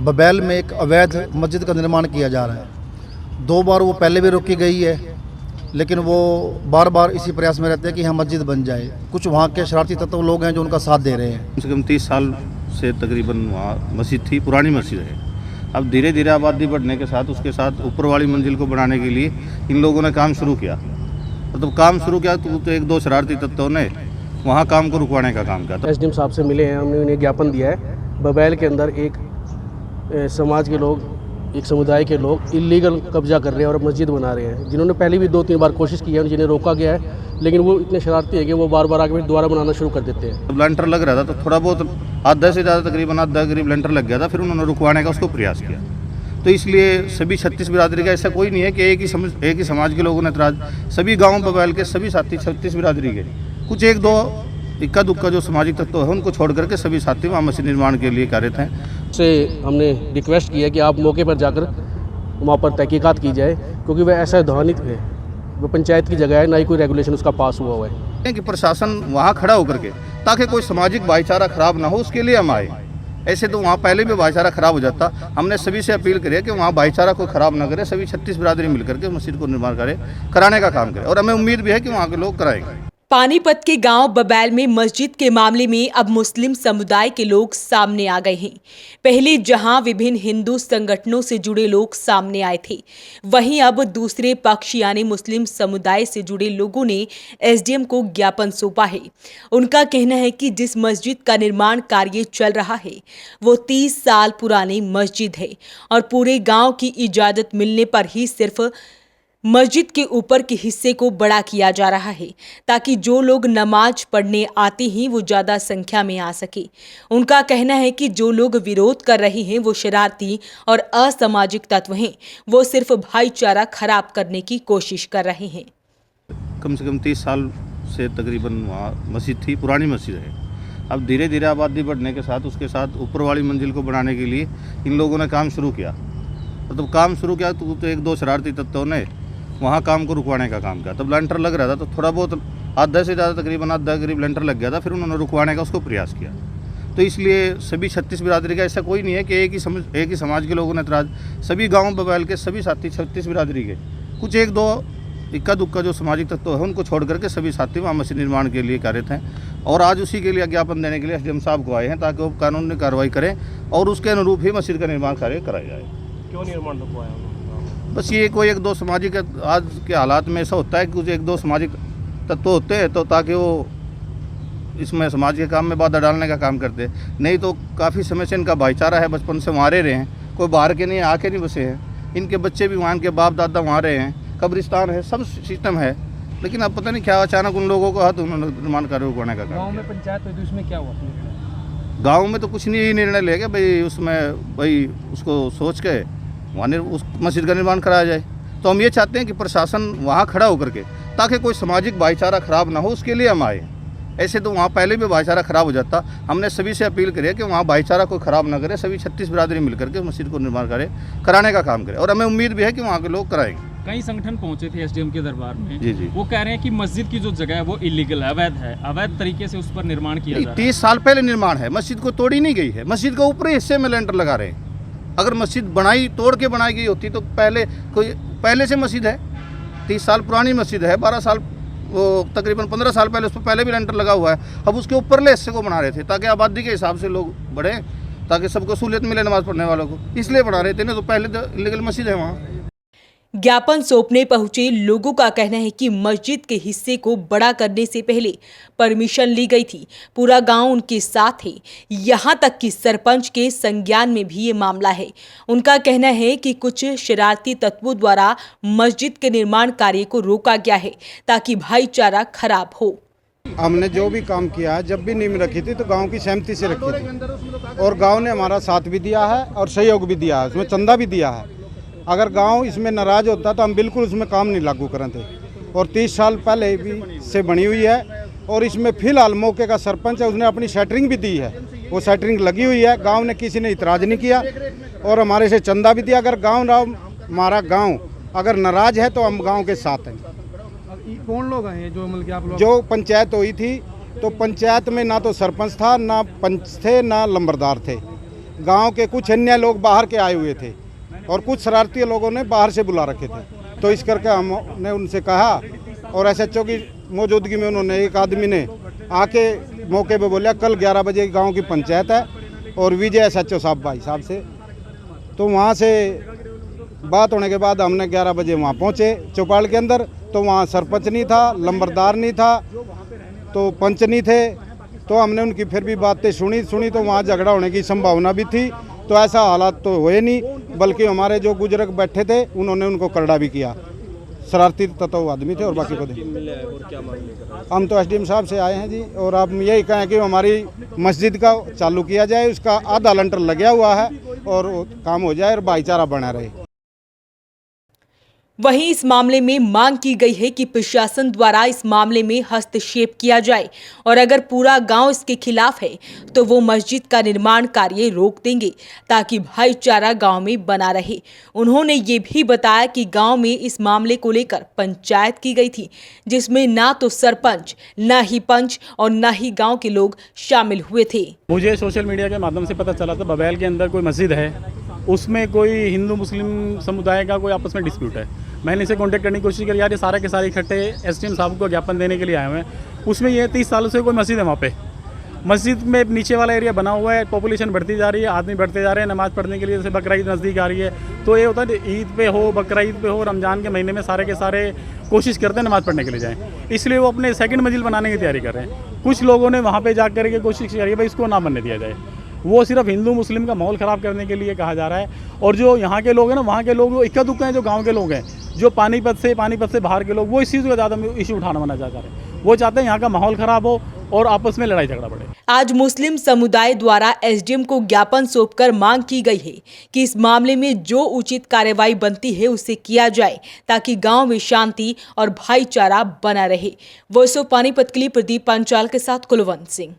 बबैल में एक अवैध मस्जिद का निर्माण किया जा रहा है। 2 बार वो पहले भी रोकी गई है, लेकिन वो बार बार इसी प्रयास में रहते हैं कि यहाँ मस्जिद बन जाए। कुछ वहाँ के शरारती तत्व लोग हैं जो उनका साथ दे रहे हैं। कम से कम 30 साल से तकरीबन वहाँ मस्जिद थी, पुरानी मस्जिद है। अब धीरे धीरे आबादी बढ़ने के साथ उसके साथ ऊपर वाली मंजिल को बढ़ाने के लिए इन लोगों ने काम शुरू किया। मतलब काम शुरू किया तो 1-2 शरारती तत्वों ने वहाँ काम को रुकवाने का काम किया। एसडीएम साहब से मिले हैं, हमने उन्हें ज्ञापन दिया है। बबैल के अंदर एक समाज के लोग, एक समुदाय के लोग इलीगल कब्जा कर रहे हैं और मस्जिद बना रहे हैं, जिन्होंने पहले भी 2-3 बार कोशिश की है, जिन्हें रोका गया है, लेकिन वो इतने शरारती है कि वो बार बार आके दोबारा बनाना शुरू कर देते हैं। जब लेंटर लग रहा था तो थोड़ा बहुत आधा से ज़्यादा तकरीबन आधा करीब लेंटर लग गया था, फिर उन्होंने रुकवाने का उसको प्रयास किया। तो इसलिए सभी 36 बिरादरी का ऐसा कोई नहीं है कि एक ही समाज के लोगों ने एतराज़, सभी गाँव बबैल के सभी साथी 36 बिरादरी के, कुछ 1-2 इक्का दुक्का जो सामाजिक तत्व है उनको छोड़ करके सभी साथी वहाँ मस्जिद निर्माण के लिए कार्यरत हैं। से हमने रिक्वेस्ट की है कि आप मौके पर जाकर वहाँ पर तहकीकात की जाए, क्योंकि वह ऐसा ध्वनित है, वो पंचायत की जगह है, ना ही कोई रेगुलेशन उसका पास हुआ है। कि प्रशासन वहाँ खड़ा होकर के ताकि कोई सामाजिक भाईचारा खराब ना हो, उसके लिए हम आए। ऐसे तो वहाँ पहले भी भाईचारा खराब हो जाता। हमने सभी से अपील करी है कि वहाँ भाईचारा कोई खराब ना करे, सभी 36 बिरादरी मिलकर के मस्जिद को निर्माण कराने का काम करें, और हमें उम्मीद भी है कि वहाँ के लोग कराएंगे। पानीपत के गांव बबैल में मस्जिद के मामले में अब मुस्लिम समुदाय के लोग सामने आ गए हैं। पहले जहां विभिन्न हिंदू संगठनों से जुड़े लोग सामने आए थे, वहीं अब दूसरे पक्ष यानी मुस्लिम समुदाय से जुड़े लोगों ने एसडीएम को ज्ञापन सौंपा है। उनका कहना है कि जिस मस्जिद का निर्माण कार्य चल रहा है वो 30 साल पुरानी मस्जिद है और पूरे गाँव की इजाजत मिलने पर ही सिर्फ मस्जिद के ऊपर के हिस्से को बड़ा किया जा रहा है, ताकि जो लोग नमाज पढ़ने आते हैं वो ज़्यादा संख्या में आ सके। उनका कहना है कि जो लोग विरोध कर रहे हैं वो शरारती और असामाजिक तत्व हैं, वो सिर्फ भाईचारा खराब करने की कोशिश कर रहे हैं। कम से कम 30 साल से तकरीबन वहाँ मस्जिद थी, पुरानी मस्जिद है। अब धीरे धीरे आबादी बढ़ने के साथ उसके साथ ऊपर वाली मंजिल को बढ़ाने के लिए इन लोगों ने काम शुरू किया। मतलब काम शुरू किया तो 1-2 शरारती तत्वों ने वहाँ काम को रुकवाने का काम किया। तब लेंटर लग रहा था तो थोड़ा बहुत आधा से ज़्यादा तकरीबन आधा करीब लेंटर लग गया था, फिर उन्होंने रुकवाने का उसको प्रयास किया। तो इसलिए सभी 36 बिरादरी का ऐसा कोई नहीं है कि एक ही समाज के लोगों ने एतराज़, सभी गाँव बबैल के सभी साथी 36 बिरादरी के, कुछ 1-2 इक्का दुक्का जो सामाजिक तत्व है उनको छोड़ करके सभी साथी वहाँ मस्जिद निर्माण के लिए कार्यरत हैं। और आज उसी के लिए ज्ञापन देने के लिए एसडीएम साहब को आए हैं, ताकि वो कानूनी कार्रवाई करें और उसके अनुरूप ही मस्जिद का निर्माण कार्य कराया जाए। क्यों निर्माण रुकवाया? बस ये कोई 1-2 सामाजिक, आज के हालात में ऐसा होता है कि कुछ 1-2 सामाजिक तत्व होते हैं, तो ताकि वो इसमें समाज के काम में बाधा डालने का काम करते हैं। नहीं तो काफ़ी समय से इनका भाईचारा है, बचपन से वहाँ रहे हैं, कोई बाहर के नहीं आके नहीं बसे हैं। इनके बच्चे भी वहाँ के बाप दादा वहाँ रहे हैं, कब्रिस्तान है, सब सिस्टम है, लेकिन अब पता नहीं क्या अचानक उन लोगों को हाथ उन्होंने निर्माण कार्य करने का काम। गाँव में पंचायत हुई तो उसमें क्या हुआ? गाँव में तो कुछ नहीं, निर्णय ले गए भाई, उसमें भाई उसको सोच के वहाँ उस मस्जिद का निर्माण कराया जाए। तो हम ये चाहते हैं कि प्रशासन वहाँ खड़ा होकर के ताकि कोई सामाजिक भाईचारा खराब ना हो, उसके लिए हम आए। ऐसे तो वहाँ पहले भी भाईचारा खराब हो जाता। हमने सभी से अपील करी है कि वहाँ भाईचारा कोई खराब ना करे, सभी 36 बिरादरी मिलकर के मस्जिद को निर्माण कराने का काम करें, और हमें उम्मीद भी है कि वहाँ के लोग कराएंगे। कई संगठन पहुंचे थे एसडीएम के दरबार में। जी। वो कह रहे हैं कि मस्जिद की जो जगह है वो इलीगल है, अवैध तरीके से उस पर निर्माण किया जा रहा है। 30 साल पहले निर्माण है, मस्जिद को तोड़ी नहीं गई है, मस्जिद का ऊपरी हिस्से में लेंटर लगा रहे हैं। अगर मस्जिद तोड़ के बनाई गई होती तो पहले से मस्जिद है, 30 साल पुरानी मस्जिद है, 12 साल वो तकरीबन 15 साल पहले उस पर पहले भी लेंटर लगा हुआ है। अब उसके ऊपरले हिस्से को बना रहे थे ताकि आबादी के हिसाब से लोग बढ़े, ताकि सबको सहूलियत मिले नमाज पढ़ने वालों को, इसलिए बना रहे थे। ना तो पहले तो इलीगल मस्जिद है वहाँ। ज्ञापन सौंपने पहुंचे लोगों का कहना है कि मस्जिद के हिस्से को बड़ा करने से पहले परमिशन ली गई थी। पूरा गांव उनके साथ है, यहां तक कि सरपंच के संज्ञान में भी ये मामला है। उनका कहना है कि कुछ शरारती तत्वों द्वारा मस्जिद के निर्माण कार्य को रोका गया है ताकि भाईचारा खराब हो। हमने जो भी काम किया है, जब भी नींव रखी थी तो गांव की सहमति से रखी थी, और गांव ने हमारा साथ भी दिया है और सहयोग भी दिया है, उसमें चंदा भी दिया है। अगर गांव इसमें नाराज होता तो हम बिल्कुल उसमें काम नहीं लागू करें थे। और 30 साल पहले भी से बनी हुई है, और इसमें फिलहाल मौके का सरपंच है, उसने अपनी शटरिंग भी दी है, वो शटरिंग लगी हुई है। गांव ने किसी ने इतराज़ नहीं किया और हमारे से चंदा भी दिया। अगर हमारा गाँव अगर नाराज है तो हम गाँव के साथ हैं। कौन लोग हैं जो मतलब कि आप लोग? जो पंचायत हुई थी तो पंचायत में ना तो सरपंच था, ना पंच थे, ना लंबरदार थे। गांव के कुछ अन्य लोग बाहर के आए हुए थे और कुछ शरारती लोगों ने बाहर से बुला रखे थे। तो इस करके हमने उनसे कहा और SHO की मौजूदगी में उन्होंने एक आदमी ने आके मौके पे बोला कल 11 बजे गांव की पंचायत है और विजय SHO साहब भाई साहब से। तो वहाँ से बात होने के बाद हमने 11 बजे वहाँ पहुँचे चौपाल के अंदर। तो वहाँ सरपंच नहीं था, लंबरदार नहीं था, तो पंच नहीं थे। तो हमने उनकी फिर भी बातें सुनी तो वहाँ झगड़ा होने की संभावना भी थी। तो ऐसा हालात तो हुए नहीं, बल्कि हमारे जो बुजुर्ग बैठे थे उन्होंने उनको करड़ा भी किया। शरारती तत्व आदमी थे और बाकी को हम तो SDM साहब से आए हैं जी। और आप यही कहें कि हमारी मस्जिद का चालू किया जाए, उसका आधा लंटर लगा हुआ है और काम हो जाए और भाईचारा बना रहे। वहीं इस मामले में मांग की गई है कि प्रशासन द्वारा इस मामले में हस्तक्षेप किया जाए और अगर पूरा गांव इसके खिलाफ है तो वो मस्जिद का निर्माण कार्य रोक देंगे ताकि भाईचारा गांव में बना रहे। उन्होंने ये भी बताया कि गांव में इस मामले को लेकर पंचायत की गई थी, जिसमें ना तो सरपंच, ना ही पंच और ना ही गाँव के लोग शामिल हुए थे। मुझे सोशल मीडिया के माध्यम से पता चला था बबैल के अंदर कोई मस्जिद है, उसमें कोई हिंदू मुस्लिम समुदाय का कोई आपस में डिस्प्यूट है। मैंने इसे कांटेक्ट करने की कोशिश करी, यार ये सारे के सारे इकट्ठे SDM साहब को ज्ञापन देने के लिए आए हुए हैं। उसमें ये 30 सालों से कोई मस्जिद है, वहाँ पे मस्जिद में नीचे वाला एरिया बना हुआ है, पॉपुलेशन बढ़ती जा रही है, आदमी बढ़ते जा रहे हैं नमाज़ पढ़ने के लिए। जैसे बकरा ईद नज़दीक आ रही है तो ये होता है ईद पे हो, बकरा ईद पे हो, रमज़ान के महीने में सारे के सारे कोशिश करते हैं नमाज़ पढ़ने के लिए जाएँ, इसलिए वो अपने सेकंड मंजिल बनाने की तैयारी कर रहे हैं। कुछ लोगों ने वहाँ पर जा करके कोशिश करी है भाई इसको ना बनने दिया जाए, वो सिर्फ हिंदू मुस्लिम का माहौल ख़राब करने के लिए कहा जा रहा है। और जो यहाँ के लोग हैं ना, वहाँ के लोग इक्का दुक्का हैं, जो गांव के लोग हैं, जो पानीपत से बाहर के लोग, वो इस चीज़ का ज़्यादा इशू उठाना मना चाहते हैं। वो चाहते हैं यहाँ का माहौल ख़राब हो और आपस में लड़ाई झगड़ा बढ़े। आज मुस्लिम समुदाय द्वारा SDM को ज्ञापन सौंपकर मांग की गई है कि इस मामले में जो उचित कार्रवाई बनती है उसे किया जाए ताकि गांव में शांति और भाईचारा बना रहे। वॉइस ऑफ पानीपत के लिए प्रदीप पांचाल के साथ कुलवंत सिंह।